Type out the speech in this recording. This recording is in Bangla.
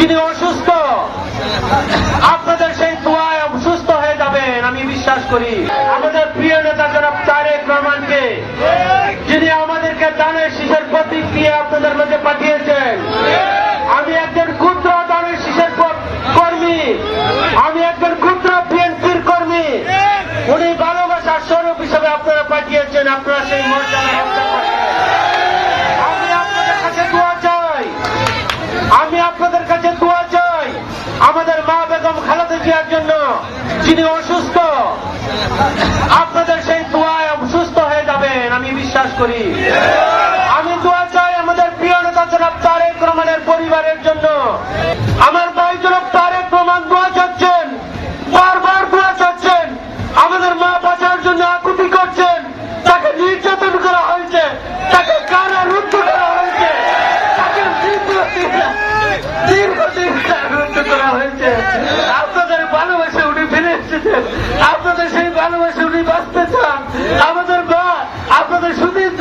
যিনি অসুস্থ, আপনাদের সেই দোয়ায় সুস্থ হয়ে যাবেন আমি বিশ্বাস করি। আমাদের প্রিয় নেতা জনাব তারেক রহমানকে, যিনি আমাদেরকে দানের শীষের প্রতীক দিয়ে আপনাদের মধ্যে পাঠিয়েছেন। আমি একজন ক্ষুদ্র দানের শীষের কর্মী, আমি একজন ক্ষুদ্র বিএনপির কর্মী। উনি ভালোবাসার স্বরূপ হিসেবে আপনারা পাঠিয়েছেন, আপনারা সেই মর্যাদা রক্ষা করবেন। আমি আপনাদের কাছে দোয়া চাই, আমি আপনাদের কাছে দোয়া চাই আমাদের মা বেগম খালেদা জিয়ার জন্য, যিনি অসুস্থ। আপনাদের সেই দোয়ায় সুস্থ হয়ে যাবেন আমি বিশ্বাস করি। আমি দোয়া চাই আমাদের প্রিয় নেতা জনাব তারেক রহমানের পরিবারের জন্য। আমার ভাই জনাব তারেক রহমান দোয়া চাচ্ছেন, বারবার দোয়া চাচ্ছেন, আমাদের মা বাঁচার জন্য আকুতি করছেন। তাকে নির্যাতন করা হয়েছে, তাকে কারারুদ্ধ করা হয়েছে, তাকে দীর্ঘদিন কারারুদ্ধ করা হয়েছে। আপনাদের ভালোবাসে উনি ফিরে এসেছেন, আপনাদের সেই ভালোবাসে উনি বাঁচতে চান। আমাদের মা আপনাদের সুদীর্ঘ